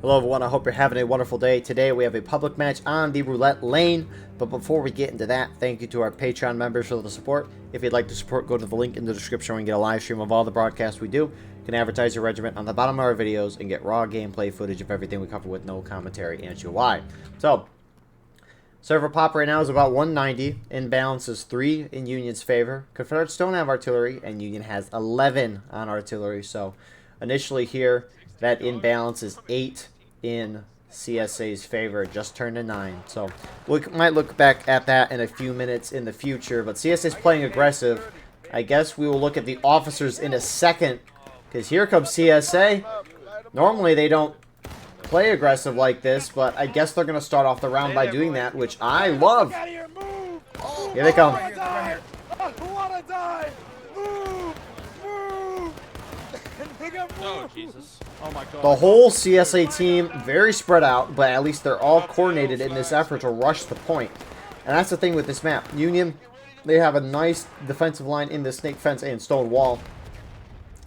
Hello everyone, I hope you're having a wonderful day. Today we have a public match on the roulette lane, but before we get into that, thank you to our Patreon members for the support. If you'd like to support, go to the link in the description where you can get a live stream of all the broadcasts we do. You can advertise your regiment on the bottom of our videos and get raw gameplay footage of everything we cover with no commentary and UI. So, server pop right now is about 190. Imbalance is 3 in Union's favor. Confederates don't have artillery, and Union has 11 on artillery. So, initially here, that imbalance is 8 in CSA's favor. It just turned to 9. So, we might look back at that in a few minutes in the future. But CSA's playing aggressive. I guess we will look at the officers in a second, because here comes CSA. Normally, they don't play aggressive like this, but I guess they're going to start off the round by doing that, which I love. Here they come. Oh, Jesus. Oh, my God. The whole CSA team, very spread out, but at least they're all coordinated in this effort to rush the point. And that's the thing with this map. Union, they have a nice defensive line in the snake fence and stone wall.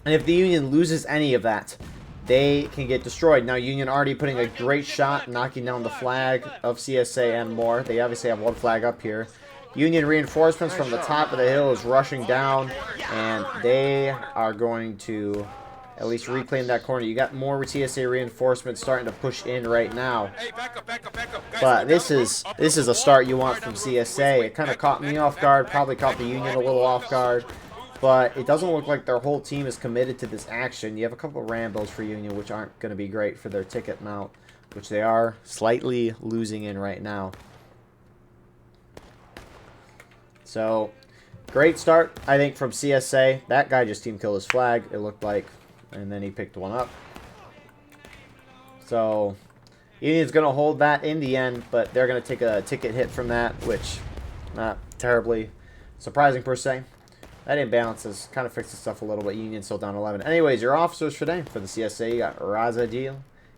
And if the Union loses any of that, they can get destroyed. Now, Union already putting a great shot, knocking down the flag of CSA and more. They obviously have one flag up here. Union reinforcements from the top of the hill is rushing down, and they are going to at least reclaim that corner. You got more CSA reinforcements starting to push in right now. But this is a start you want from CSA. It kind of caught me off guard, probably caught the Union a little off guard. But it doesn't look like their whole team is committed to this action. You have a couple of Rambos for Union, which aren't going to be great for their ticket mount, which they are slightly losing in right now. So, great start, I think, from CSA. That guy just team killed his flag, it looked like, and then he picked one up. So, Union's going to hold that in the end, but they're going to take a ticket hit from that, which not terribly surprising per se. That imbalance has kind of fixed itself a little bit. Union's still down 11. Anyways, your officers for today for the CSA, you got Razadil, you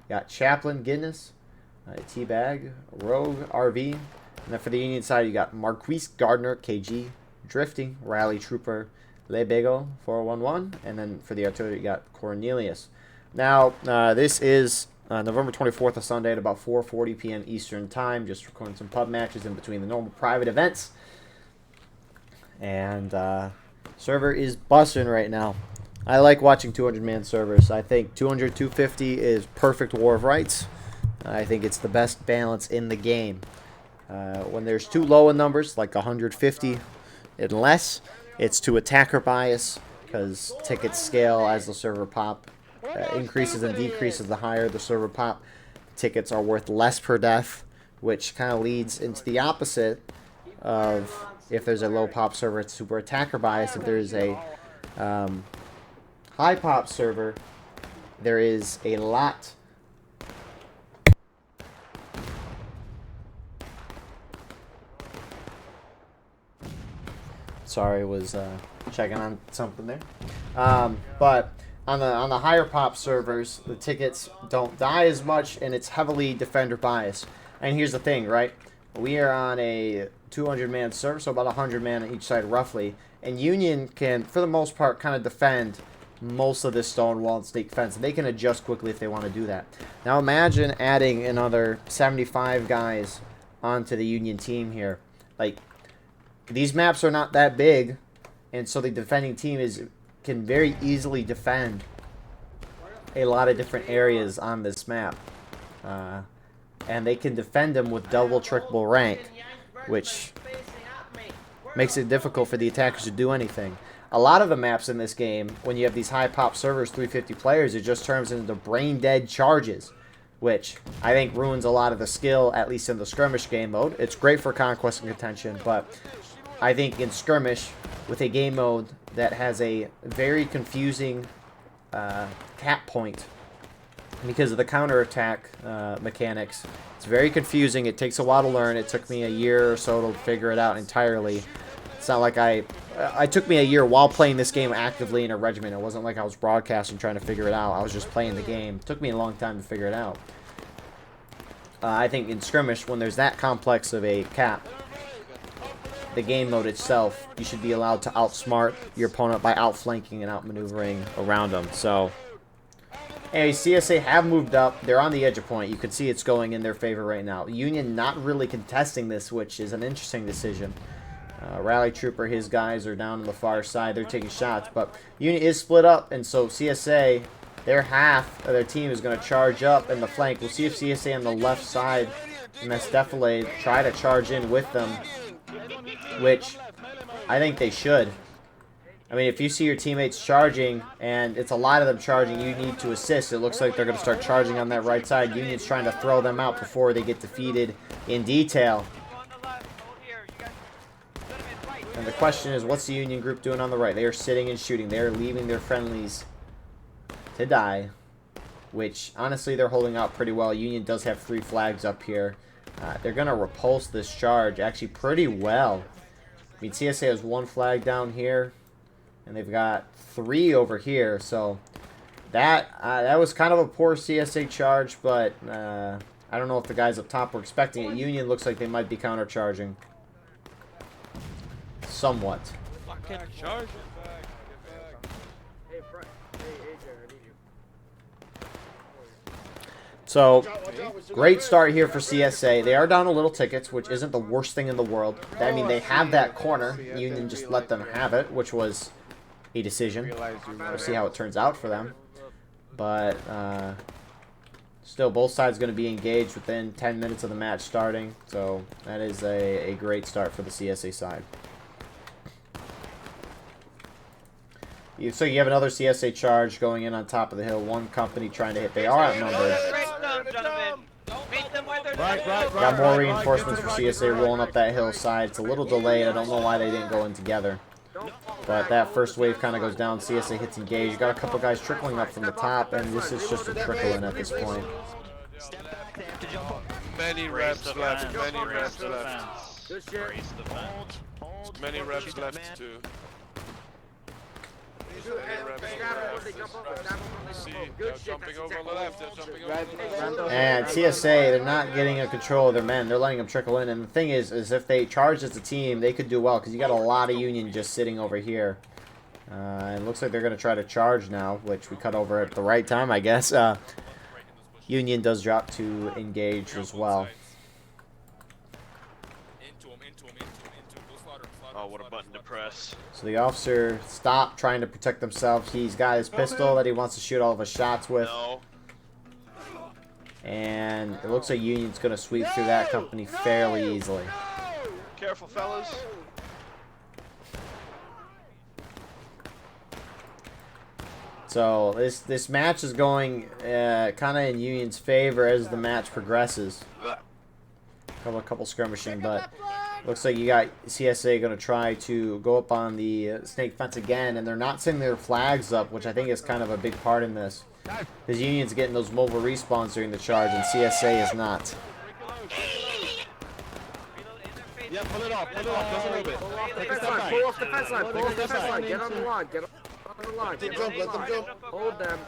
got Chaplain Guinness, T-Bag, Rogue RV, and then for the Union side, you got Marquise Gardner, KG, Drifting, Rally Trooper, Lebego, 411, and then for the artillery, you got Cornelius. Now, this is November 24th, a Sunday at about 4:40 p.m. Eastern Time. Just recording some pub matches in between the normal private events. And, server is busting right now. I like watching 200-man servers. I think 200, 250 is perfect War of Rights. I think it's the best balance in the game. When there's too low in numbers, like 150 and less, it's to attacker bias, because tickets scale as the server pop increases and decreases. The higher the server pop, tickets are worth less per death, which kind of leads into the opposite of if there's a low pop server, it's super attacker bias. If there's a high pop server, there is a lot. Sorry, was checking on something there. But on the higher pop servers, the tickets don't die as much, and it's heavily defender bias. And here's the thing, right? We are on a 200-man server, so about 100 man on each side roughly. And Union can, for the most part, kind of defend most of this stone wall and snake fence. And they can adjust quickly if they want to do that. Now imagine adding another 75 guys onto the Union team here. Like, these maps are not that big, and so the defending team can very easily defend a lot of different areas on this map. And they can defend them with double, triple rank, which makes it difficult for the attackers to do anything. A lot of the maps in this game, when you have these high pop servers, 350 players, it just turns into brain dead charges, which I think ruins a lot of the skill, at least in the skirmish game mode. It's great for conquest and contention, but I think in skirmish, with a game mode that has a very confusing cap point, because of the counterattack mechanics, it's very confusing. It takes a while to learn. It took me a year or so to figure it out entirely. It's not like it took me a year while playing this game actively in a regiment. It wasn't like I was broadcasting trying to figure it out. I was just playing the game. It took me a long time to figure it out. I think in skirmish, when there's that complex of a cap, the game mode itself, you should be allowed to outsmart your opponent by outflanking and outmaneuvering around them. So Hey, CSA have moved up. They're on the edge of point. You can see it's going in their favor right now. Union not really contesting this, which is an interesting decision. Rally Trooper, his guys are down on the far side. They're taking shots, but Union is split up, and so CSA, their half of their team is going to charge up in the flank. We'll see if CSA on the left side, and that's definitely try to charge in with them, which I think they should. I mean, if you see your teammates charging, and it's a lot of them charging, you need to assist. It looks like they're going to start charging on that right side. Union's trying to throw them out before they get defeated in detail. And the question is, what's the Union group doing on the right? They are sitting and shooting. They are leaving their friendlies to die, which, honestly, they're holding out pretty well. Union does have 3 flags up here. They're going to repulse this charge actually pretty well. I mean, CSA has 1 flag down here. And they've got 3 over here, so that was kind of a poor CSA charge, but I don't know if the guys up top were expecting it. Union looks like they might be counter-charging. Somewhat. So, great start here for CSA. They are down a little tickets, which isn't the worst thing in the world. I mean, they have that corner. Union just let them have it, which was a decision. We'll see how it turns out for them. But still, both sides going to be engaged within 10 minutes of the match starting. So that is a great start for the CSA side. So you have another CSA charge going in on top of the hill. 1 company trying to hit. They are outnumbered. Got more reinforcements for CSA rolling up that hillside. It's a little delayed. I don't know why they didn't go in together. But that first wave kind of goes down. CSA hits engage. You got a couple guys trickling up from the top, and this is just a trickle in at this point. Many reps left. Many reps left. Many reps left too. And CSA, they're not getting a control of their men. They're letting them trickle in. And the thing is if they charged as a team, they could do well because you got a lot of Union just sitting over here. It looks like they're going to try to charge now, which we cut over at the right time, I guess. Union does drop to engage as well. Oh, what a button to press. So the officer stopped trying to protect themselves. He's got his pistol that he wants to shoot all of his shots with. No. And it looks like Union's going to sweep through that company fairly easily. Careful, fellas. So this match is going kind of in Union's favor as the match progresses. A couple skirmishing, but looks like you got CSA going to try to go up on the snake fence again, and they're not sending their flags up, which I think is kind of a big part in this. Because Union's getting those mobile respawns during the charge, and CSA is not. Yeah, pull it off, just a little bit. Pull off the fence line, pull off the fence line, get on the line, get on the line. Let them jump. Hold them.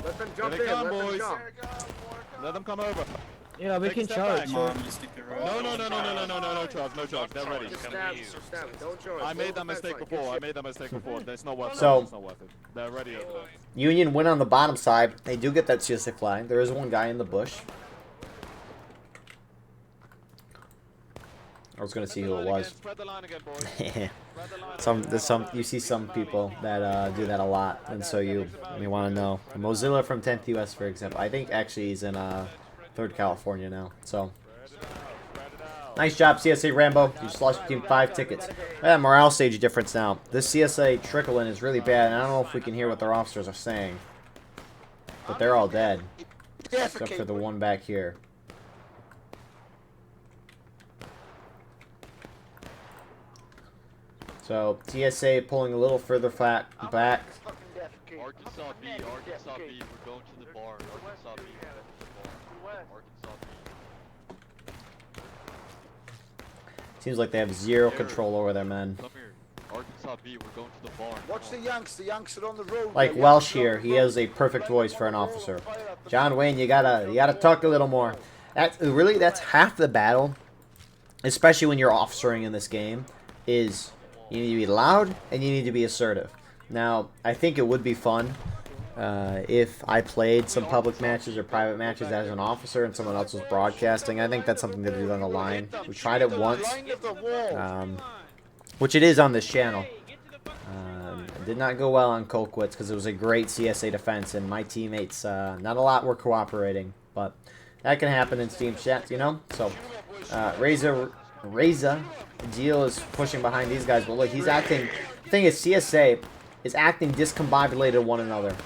Let them jump in, let them jump. Let them come over. Yeah, we can charge. No, Charles, they're ready. Just stab, don't join. I made that mistake before, It's not worth it. So, it's not worth it. They're ready over there. Union win on the bottom side. They do get that CSA flag. There is one guy in the bush. I was gonna see who it was. You see some people that do that a lot, and so you want to know. Mozilla from 10th US, for example. I think actually he's in 3rd California now. So nice job, CSA Rambo. You just lost your team 5 tickets. That morale stage difference now. This CSA trickle-in is really bad, and I don't know if we can hear what their officers are saying, but they're all dead, except for the one back here. So TSA pulling a little further back. Arkansas B, we're going to the bar. Arkansas B, Arkansas B. Seems like they have zero control over their men. Come here. Arkansas B, we're going to the bar. Watch the Yanks are on the road. Like Welsh here, he has a perfect voice for an officer. John Wayne, you gotta talk a little more. That's half the battle, especially when you're officering in this game, is you need to be loud and you need to be assertive. Now, I think it would be fun if I played some public matches or private matches as an officer and someone else was broadcasting. I think that's something to do down the line. We tried it once, which it is on this channel. It did not go well on Colquitt's because it was a great CSA defense, and my teammates, not a lot were cooperating, but that can happen in Steam chat, you know? So, Reza Deal is pushing behind these guys, but look, he's acting... The thing is, CSA is acting discombobulated one another.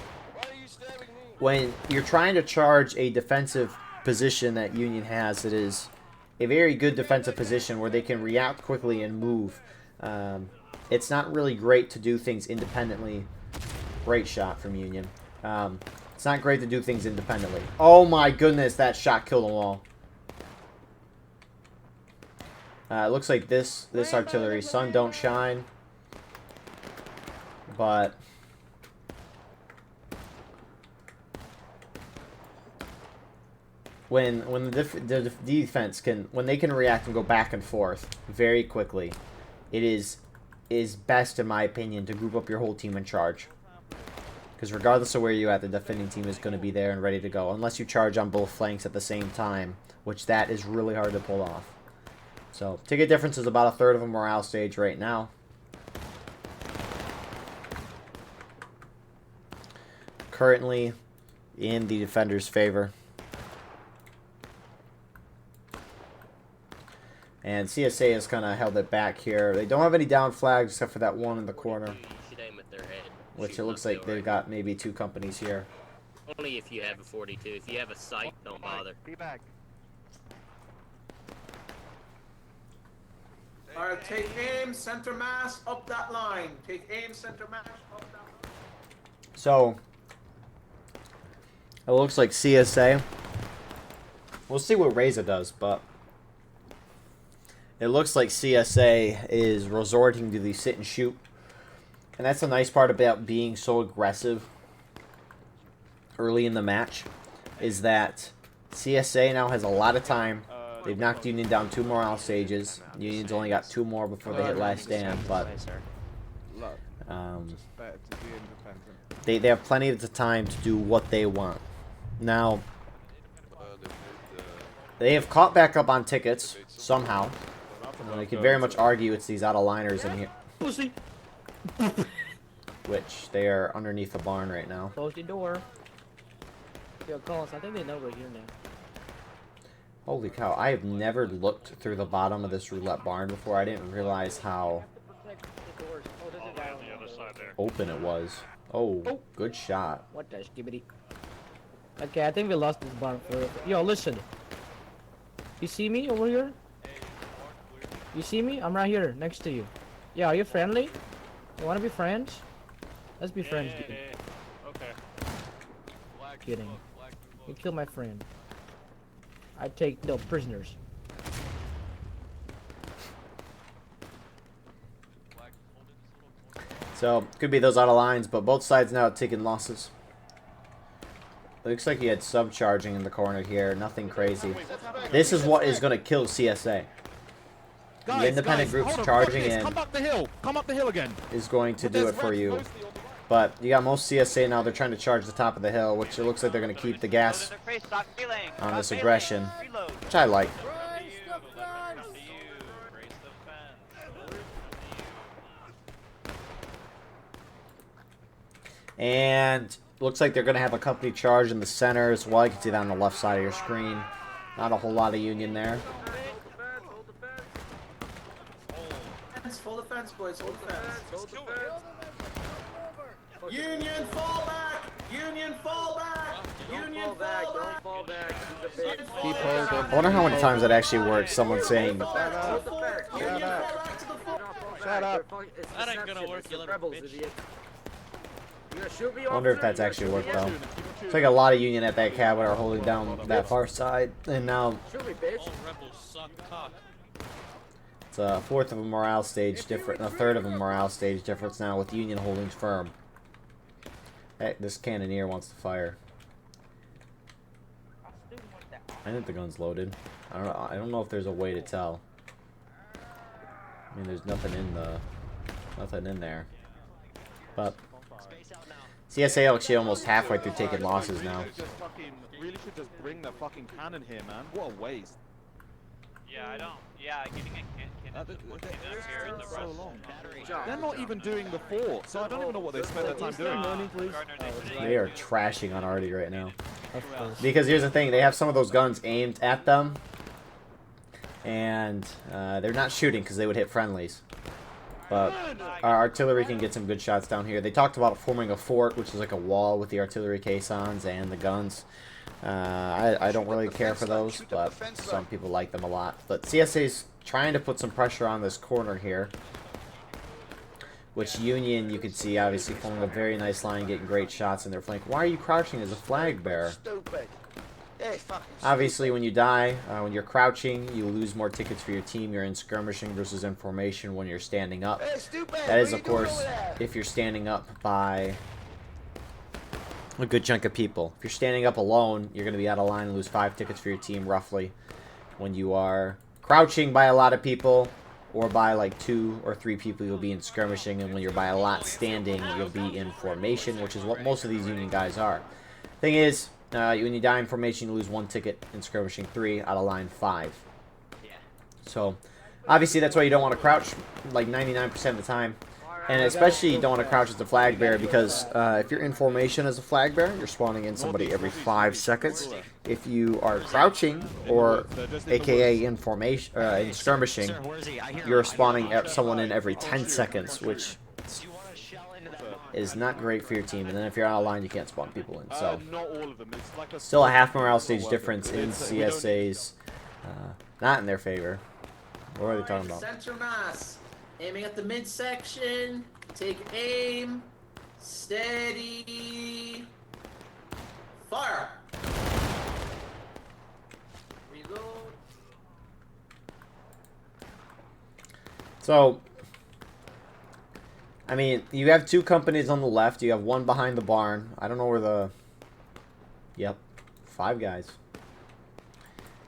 When you're trying to charge a defensive position that Union has, it is a very good defensive position where they can react quickly and move. It's not really great to do things independently. Great shot from Union. It's not great to do things independently. Oh my goodness, that shot killed them all. It looks like this artillery, sun don't shine, but when the defense when they can react and go back and forth very quickly, it is best, in my opinion, to group up your whole team and charge. Because regardless of where you're at, the defending team is going to be there and ready to go, unless you charge on both flanks at the same time, which that is really hard to pull off. So, ticket difference is about a third of a morale stage right now. Currently in the defender's favor. And CSA has kind of held it back here. They don't have any down flags except for that one in the corner. Which it looks like they've got maybe 2 companies here. Only if you have a 42. If you have a sight, don't bother. Be back. Alright, take aim, center mass, up that line. Take aim, center mass, up that line. So, it looks like CSA. We'll see what Reza does, but it looks like CSA is resorting to the sit and shoot. And that's the nice part about being so aggressive early in the match, is that CSA now has a lot of time. They've knocked Union down 2 morale stages. Union's only got 2 more before they hit last stand, but they have plenty of the time to do what they want. Now, they have caught back up on tickets somehow. And they could very much argue it's these out-of-liners in here. Pussy. Which, they are underneath the barn right now. Close the door. Yo, Collins, I think they know we're here now. Holy cow, I have never looked through the bottom of this roulette barn before. I didn't realize how open it was. Oh, good shot. What the skibbity? Okay, I think we lost this barn for... Yo, listen. You see me over here? You see me? I'm right here, next to you. Yeah, are you friendly? You wanna be friends? Let's be friends, dude. Okay. Kidding. You killed my friend. I take no prisoners. So, could be those out of lines, but both sides now taking losses. Looks like he had subcharging in the corner here. Nothing crazy. This is what is going to kill CSA. The independent groups charging in come up the hill. Come up the hill again. is going to do it for you. But you got most CSA now. They're trying to charge the top of the hill, which it looks like they're going to keep the gas on this aggression, which I like. And looks like they're going to have a company charge in the center as well. You can see that on the left side of your screen. Not a whole lot of Union there. Full defense, boys, full defense. Union, fall back! Union, fall back! Union, fall back! Don't fall back. Keep I wonder how many times that actually works. Someone saying, Shut up. That ain't gonna work, you little Rebels, bitch. idiot. You gonna shoot me, I wonder if that's actually worked though. It's like a lot of Union at that cabin are holding down that far side, and now Shoot me, bitch. it's a fourth of a morale stage difference, a third of a morale stage difference now with Union holding firm. Hey, this cannoneer wants to fire. I think the gun's loaded. I don't know if there's a way to tell. I mean, there's nothing in there. But CSA actually almost halfway through taking losses now. Really should just bring the fucking cannon here, man. What a waste. Yeah, I don't. Yeah, getting a cannon here in the So rest. long. They're not even doing the fort, so I don't even know what they spend their time doing. They are trashing on Artie right now. Of course. Because here's the thing, they have some of those guns aimed at them, and they're not shooting because they would hit friendlies. But our artillery can get some good shots down here. They talked about forming a fort, which is like a wall with the artillery caissons and the guns. I don't really care for those, but some people like them a lot. But CSA's trying to put some pressure on this corner here, which Union, you can see, obviously forming a very nice line, getting great shots in their flank. Why are you crouching as a flag bearer? Stupid. Hey, fucking Obviously, when you die, when you're crouching, you lose more tickets for your team. You're in skirmishing versus in formation when you're standing up. Hey, stupid. That is, What of are you doing course, over there? if you're standing up by a good chunk of people. If you're standing up alone, you're going to be out of line and lose 5 tickets for your team, roughly. When you are crouching by a lot of people, or by like 2 or 3 people, you'll be in skirmishing. And when you're by a lot standing, you'll be in formation, which is what most of these Union guys are. Thing is, when you die in formation, you lose 1 ticket. In skirmishing, 3 out of line 5. So, obviously, that's why you don't want to crouch like 99% of the time. And especially you don't want to crouch as a flag bearer because if you're in formation as a flag bearer, you're spawning in somebody every 5 seconds. If you are crouching, or aka in formation, in skirmishing, you're spawning someone in every 10 seconds, which is not great for your team. And then if you're out of line, you can't spawn people in. So, still a half morale stage difference in CSA's, not in their favor. What are they talking about? Center mass. Aiming at the midsection. Take aim. Steady. Fire. Reload. So, I mean, you have 2 companies on the left. You have 1 behind the barn. I don't know where the... Yep. 5 guys.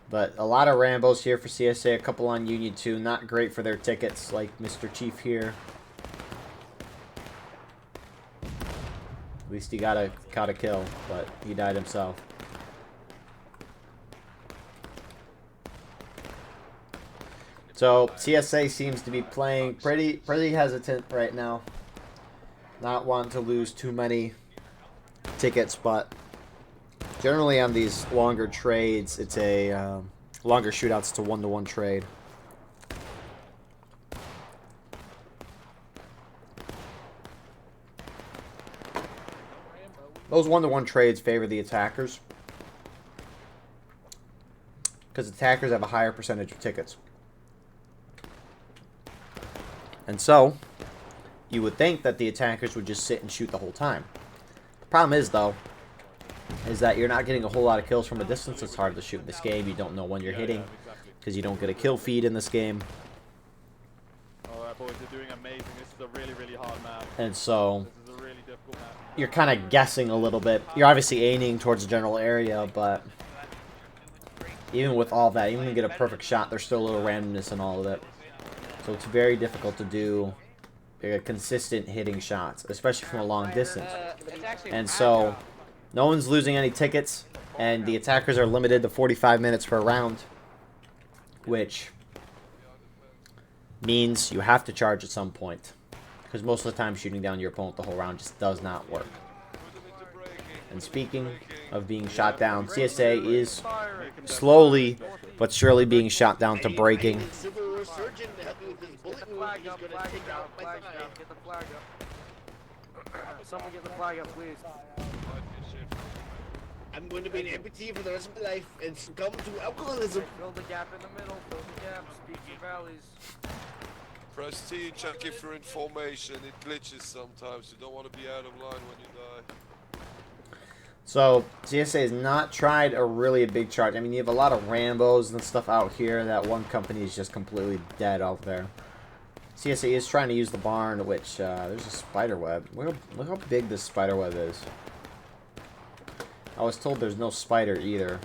But a lot of Rambos here for CSA. A couple on Union 2. Not great for their tickets, like Mr. Chief here. At least he got a kill, but he died himself. So CSA seems to be playing pretty hesitant right now. Not wanting to lose too many tickets, but generally on these longer trades, it's a longer shootouts. It's a 1-to-1 trade. Those 1-to-1 trades favor the attackers because attackers have a higher percentage of tickets. And so, you would think that the attackers would just sit and shoot the whole time. The problem is, though, is that you're not getting a whole lot of kills from a distance. It's hard to shoot in this game. You don't know when you're hitting because you don't get a kill feed in this game. Alright, boys, they're doing amazing. This is a really, really hard map. And so, This is a really difficult map. you're kind of guessing a little bit. You're obviously aiming towards the general area, but even with all that, even when you get a perfect shot, there's still a little randomness in all of it. So it's very difficult to do consistent hitting shots, especially from a long distance. And so, no one's losing any tickets, and the attackers are limited to 45 minutes per round, which means you have to charge at some point. Because most of the time, shooting down your opponent the whole round just does not work. And speaking of being shot down, CSA is slowly but surely being shot down to breaking. Get the flag up, get the flag up. Someone get the flag up, please. I'm going to be an amputee for the rest of my life and succumb to alcoholism. Fill the gap in the middle, fill the gap, speak your valleys. Press T, check if you're in formation. It glitches sometimes. You don't want to be out of line when you die. So, CSA has not tried a really big charge. I mean, you have a lot of Rambos and stuff out here. That one company is just completely dead out there. CSA is trying to use the barn, which, there's a spider web. Look how big this spider web is. I was told there's no spider either,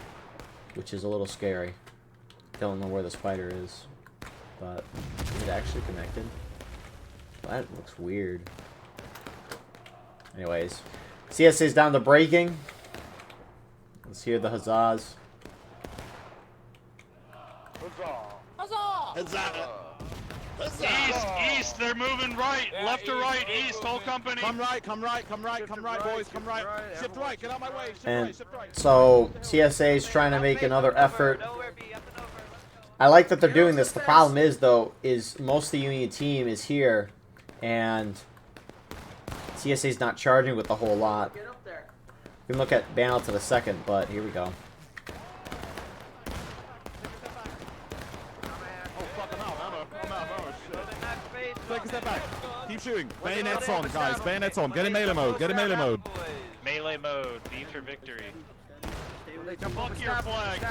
which is a little scary. Don't know where the spider is, but is it actually connected? That looks weird. Anyways, CSA's down to breaking. Let's hear the huzzahs. Huzzah! East, they're moving right, left to right, east, whole company. Come right, boys, come right. Shift right, get out my way, And so CSA is trying to make another effort. I like that they're doing this. The problem is, though, is most of the Union team is here, and CSA's not charging with a whole lot. We can look at balance in a second, but here we go. Take a step back. Keep shooting. Bayonets on, guys. Bayonets on. Get in melee mode. Get in melee mode. Melee mode. B for victory. Fuck your flag.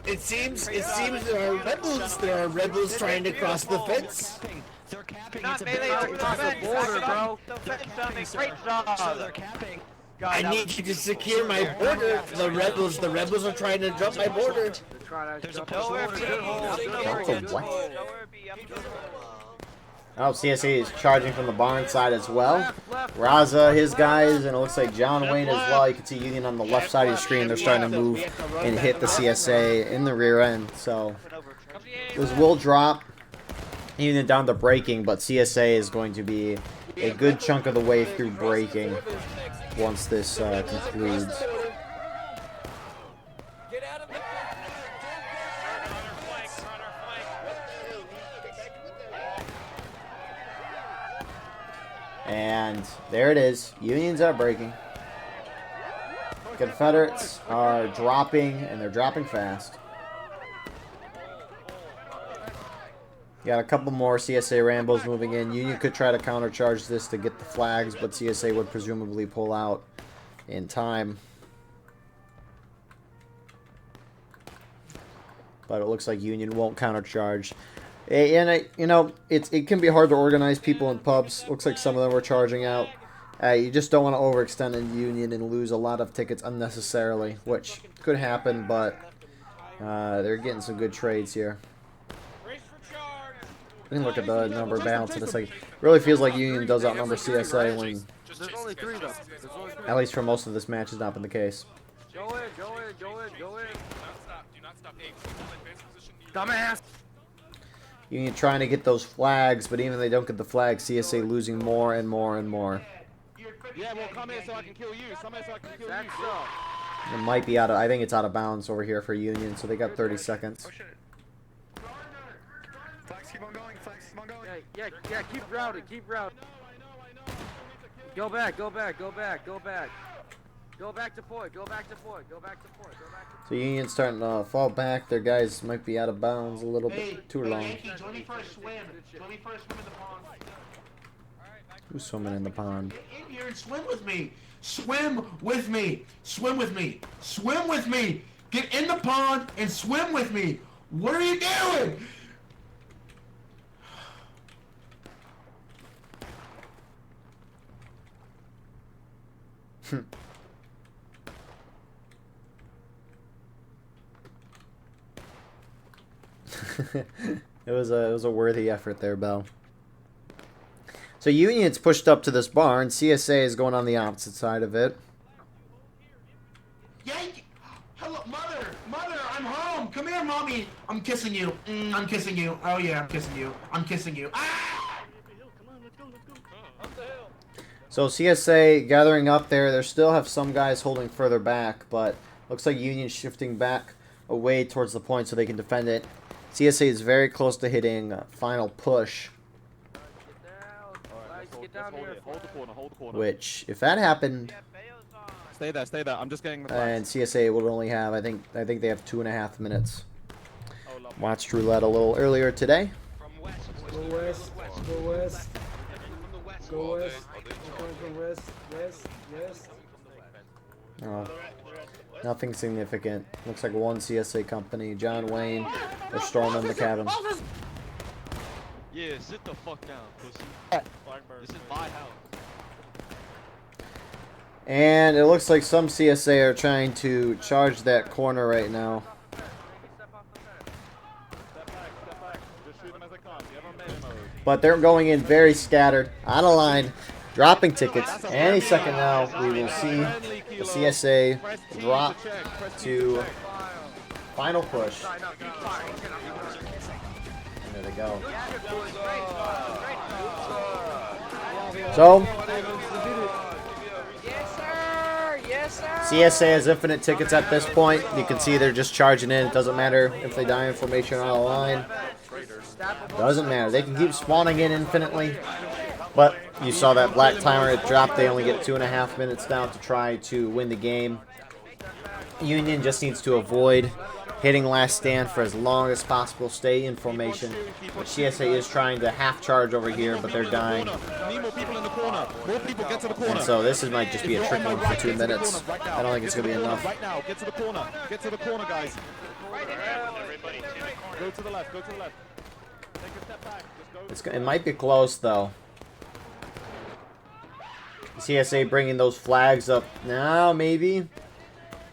It seems there are rebels trying to cross the fence. They're capping. Not melee across the border, bro. The fence done a great job. So they're capping. I need you to secure my border. The rebels are trying to jump my border. There's a Nowhere B. What? Nowhere B. I'm good. Oh, CSA is charging from the barn side as well. Raza, his guys, and it looks like John Wayne as well. You can see Union on the left side of the screen. They're starting to move and hit the CSA in the rear end. So this will drop Union down to breaking, but CSA is going to be a good chunk of the way through breaking once this concludes. And there it is. Unions are breaking. Confederates are dropping, and they're dropping fast. Got a couple more CSA Rambos moving in. Union could try to countercharge this to get the flags, but CSA would presumably pull out in time. But it looks like Union won't countercharge. And you know, it can be hard to organize people in pubs. Looks like some of them were charging out. You just don't want to overextend in Union and lose a lot of tickets unnecessarily, which could happen, but they're getting some good trades here. We can look at the number balance in a second. Really feels like Union does outnumber CSA when, There's only 3 though. at least for most of this match, has not been the case. Go in. Dumbass. Union trying to get those flags, but even if they don't get the flags, CSA losing more and more and more. Yeah, well, come in so I can kill you. Come in so I can kill you. It might be out of, I think it's out of bounds over here for Union, so they got 30 seconds. Flags keep on going. Yeah, keep routing. Go back. Go back to point. So Union's starting to fall back. Their guys might be out of bounds a little bit too long. Join me for a swim. Join me for a swim in the pond. Who's swimming in the pond? Get in here and swim with me. Swim with me. Swim with me. Swim with me. Get in the pond and swim with me. What are you doing? It was a worthy effort there, Bell. So Union's pushed up to this barn. CSA is going on the opposite side of it. Yank! Hello, mother! Mother, I'm home! Come here, mommy! I'm kissing you. I'm kissing you. Oh yeah, I'm kissing you. I'm kissing you. Ah! So CSA gathering up there. They still have some guys holding further back, but looks like Union shifting back away towards the point so they can defend it. CSA is very close to hitting final push. Hold the corner. Which, if that happened, Stay there. I'm just getting the and CSA would only have, I think they have 2.5 minutes. Watched Roulette a little earlier today. Go west. Oh, nothing significant. Looks like one CSA company. John Wayne. They're storming the cabin. Yeah, sit the fuck down, pussy. This is my house. And it looks like some CSA are trying to charge that corner right now. But they're going in very scattered. Out of line. dropping tickets. Any second now, we will see the CSA drop to final push. And there they go. So, CSA has infinite tickets at this point. You can see they're just charging in. It doesn't matter if they die in formation or out of line. Doesn't matter. They can keep spawning in infinitely. But you saw that black timer, it dropped. They only get 2.5 minutes now to try to win the game. Union just needs to avoid hitting last stand for as long as possible. Stay in formation. But CSA is trying to half charge over here, but they're dying. And so this might just be a trick one for 2 minutes. I don't think it's going to be enough. Right now, get to the corner. Get to the corner, guys. Go to the left. Go to the left. Take a step back. Just go. It might be close, though. CSA bringing those flags up now, maybe.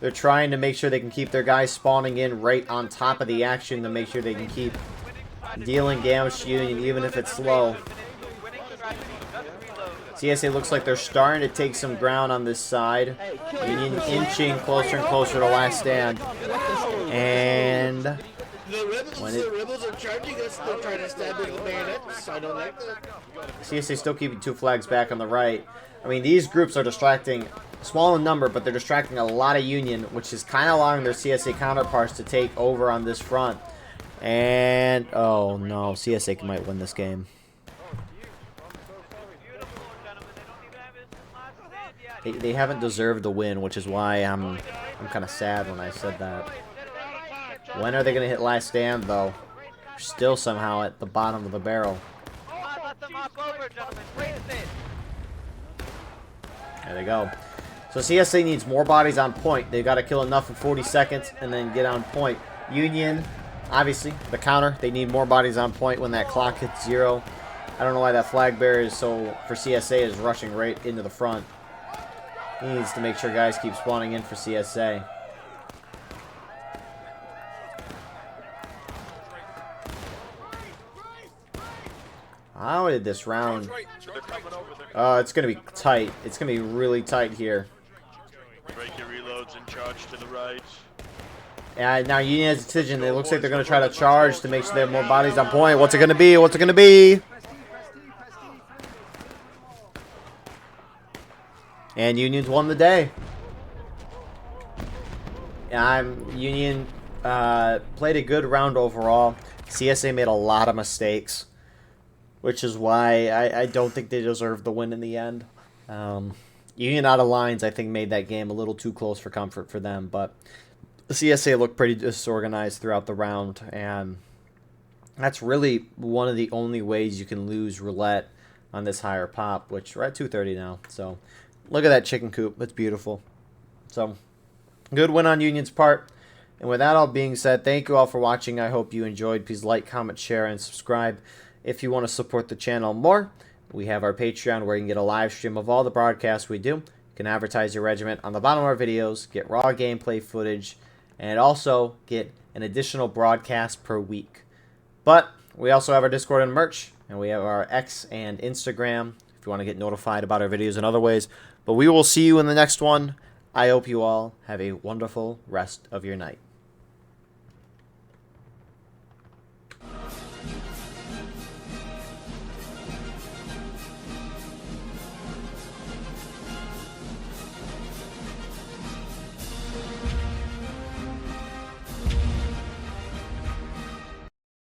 They're trying to make sure they can keep their guys spawning in right on top of the action to make sure they can keep dealing damage to Union even if it's slow. CSA looks like they're starting to take some ground on this side. Union inching closer and closer to last stand. And The rebels are charging us. They're trying to stab with the bayonets. I don't like that. CSA still keeping 2 flags back on the right. I mean, these groups are distracting, small in number, but they're distracting a lot of Union, which is kind of allowing their CSA counterparts to take over on this front. And, oh no, CSA might win this game. They haven't deserved the win, which is why I'm kind of sad when I said that. When are they going to hit last stand, though? They're still somehow at the bottom of the barrel. There they go. So CSA needs more bodies on point. They've got to kill enough in 40 seconds and then get on point. Union, obviously, the counter. They need more bodies on point when that clock hits 0. I don't know why that flag bearer is so, for CSA, is rushing right into the front. He needs to make sure guys keep spawning in for CSA. How did this round... it's going to be tight. It's going to be really tight here. Break your reloads and charge to the right. Yeah, now Union has a decision. It looks like they're going to try to charge to make sure they have more bodies on point. What's it going to be? What's it going to be? And Union's won the day. Union played a good round overall. CSA made a lot of mistakes, which is why I don't think they deserve the win in the end. Union out of lines, I think, made that game a little too close for comfort for them, but the CSA looked pretty disorganized throughout the round, and that's really one of the only ways you can lose roulette on this higher pop, which we're at 230 now. So look at that chicken coop. It's beautiful. So good win on Union's part. And with that all being said, thank you all for watching. I hope you enjoyed. Please like, comment, share, and subscribe. If you want to support the channel more, we have our Patreon where you can get a live stream of all the broadcasts we do. You can advertise your regiment on the bottom of our videos, get raw gameplay footage, and also get an additional broadcast per week. But we also have our Discord and merch, and we have our X and Instagram if you want to get notified about our videos in other ways. But we will see you in the next one. I hope you all have a wonderful rest of your night.